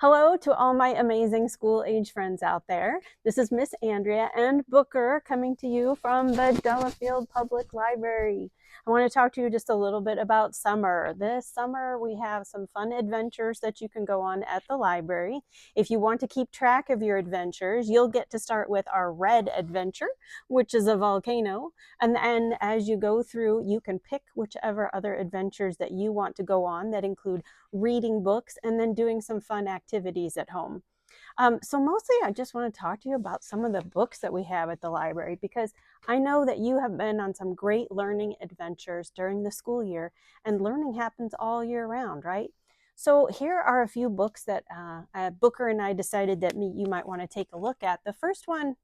Hello to all my amazing school age friends out there. This is Miss Andrea and Booker coming to you from the Delafield Public Library. I want to talk to you just a little bit about summer. This summer, we have some fun adventures that you can go on at the library. If you want to keep track of your adventures, you'll get to start with our red adventure, which is a volcano. And then as you go through, you can pick whichever other adventures that you want to go on that include reading books and then doing some fun activities at home. So mostly I just want to talk to you about some of the books that we have at the library because I know that you have been on some great learning adventures during the school year, and learning happens all year round, right? So here are a few books that Booker and I decided that you might want to take a look at. The first one,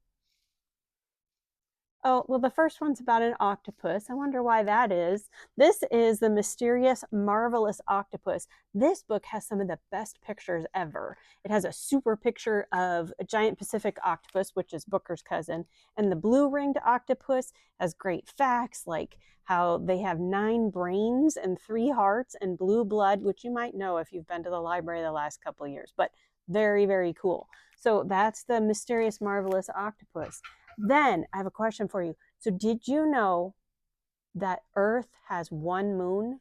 oh, well, the first one's about an octopus. I wonder why that is. This is The Mysterious, Marvelous Octopus. This book has some of the best pictures ever. It has a super picture of a giant Pacific octopus, which is Booker's cousin, and the blue-ringed octopus has great facts like how they have 9 brains and 3 hearts and blue blood, which you might know if you've been to the library the last couple of years, but very, very cool. So that's The Mysterious, Marvelous Octopus. Then I have a question for you. So did you know that Earth has 1 moon?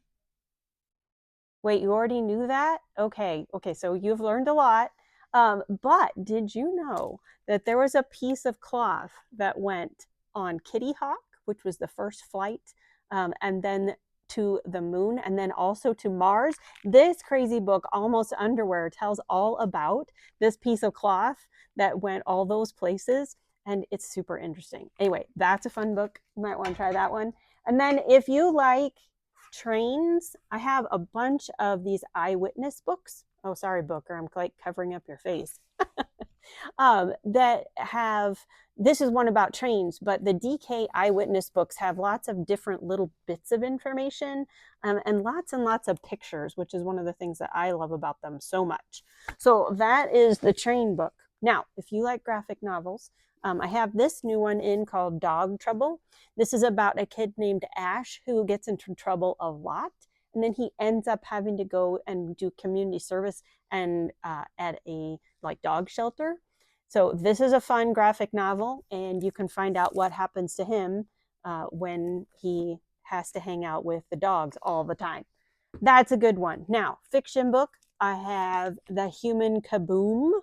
Wait, you already knew that? Okay, so you've learned a lot. But did you know that there was a piece of cloth that went on Kitty Hawk, which was the first flight, and then to the moon, and then also to Mars? This crazy book, Almost Underwear, tells all about this piece of cloth that went all those places, and it's super interesting. Anyway, that's a fun book. You might want to try that one. And then if you like trains, I have a bunch of these eyewitness books. Oh, sorry, Booker, I'm like covering up your face. That have, this is one about trains, but the DK eyewitness books have lots of different little bits of information, and lots of pictures, which is one of the things that I love about them so much. So that is the train book. Now, if you like graphic novels, I have this new one in called Dog Trouble. This is about a kid named Ash who gets into trouble a lot, and then he ends up having to go and do community service and at a like dog shelter. So this is a fun graphic novel, and you can find out what happens to him when he has to hang out with the dogs all the time. That's a good one. Now, fiction book, I have The Human Kaboom.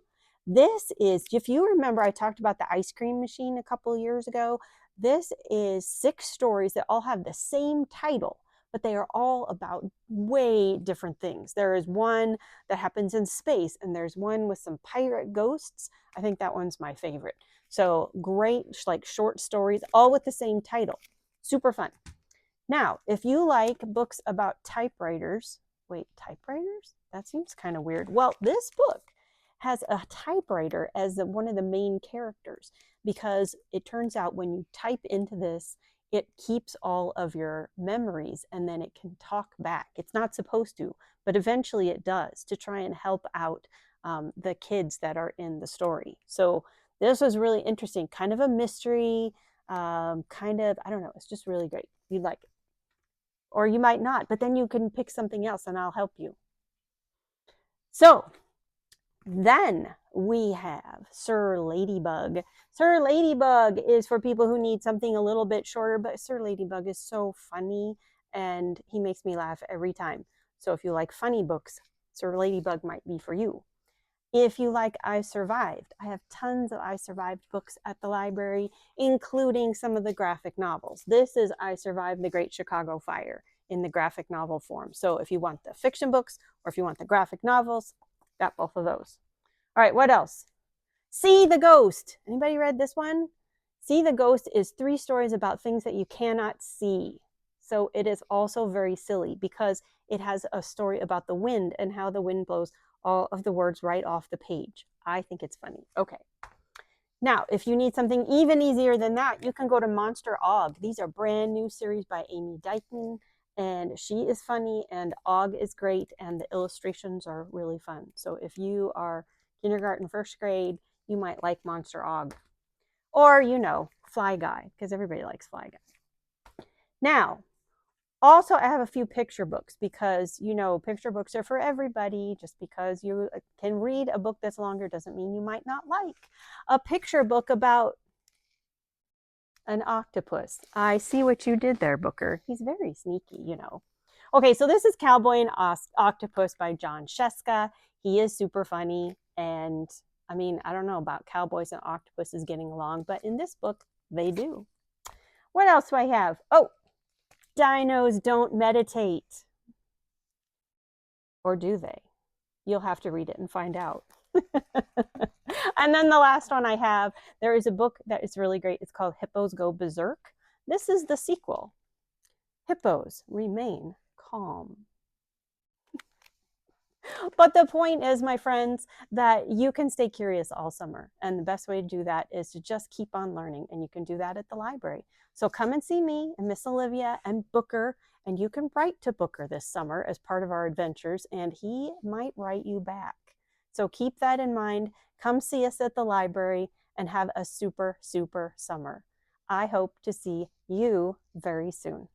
This is, if you remember, I talked about the ice cream machine a couple of years ago. This is 6 stories that all have the same title, but they are all about way different things. There is one that happens in space, and there's one with some pirate ghosts. I think that one's my favorite. So great, like short stories, all with the same title. Super fun. Now, if you like books about typewriters, wait, typewriters? That seems kind of weird. Well, this book has a typewriter as one of the main characters because it turns out when you type into this, it keeps all of your memories and then it can talk back. It's not supposed to, but eventually it does to try and help out the kids that are in the story. So this was really interesting, kind of a mystery, kind of, I don't know, it's just really great. You'd like it. Or you might not, but then you can pick something else and I'll help you. So then we have Sir Ladybug. Sir Ladybug is for people who need something a little bit shorter, but Sir Ladybug is so funny and he makes me laugh every time. So if you like funny books, Sir Ladybug might be for you. If you like I Survived, I have tons of I Survived books at the library, including some of the graphic novels. This is I Survived the Great Chicago Fire in the graphic novel form. So if you want the fiction books or if you want the graphic novels, got both of those. All right, what else? See the Ghost. Anybody read this one? See the Ghost is 3 stories about things that you cannot see. So it is also very silly because it has a story about the wind and how the wind blows all of the words right off the page. I think it's funny. Okay. Now, if you need something even easier than that, you can go to Monster Og. These are brand new series by Amy Dyken, and she is funny and Og is great and the illustrations are really fun. So if you are kindergarten, 1st grade, you might like Monster Og. Or, you know, Fly Guy, because everybody likes Fly Guy. Now, Also, I have a few picture books because, picture books are for everybody. Just because you can read a book that's longer doesn't mean you might not like a picture book about an octopus. I see what you did there, Booker. He's very sneaky. Okay, so this is Cowboy and Octopus by John Sheska. He is super funny. And I mean, I don't know about cowboys and octopuses getting along, but in this book, they do. What else do I have? Oh, dinos don't meditate. Or do they? You'll have to read it and find out. And then the last one I have, there is a book that is really great. It's called Hippos Go Berserk. This is the sequel. Hippos remain calm. But the point is, my friends, that you can stay curious all summer. And the best way to do that is to just keep on learning. And you can do that at the library. So come and see me and Miss Olivia and Booker. And you can write to Booker this summer as part of our adventures. And he might write you back. So keep that in mind. Come see us at the library and have a super, super summer. I hope to see you very soon.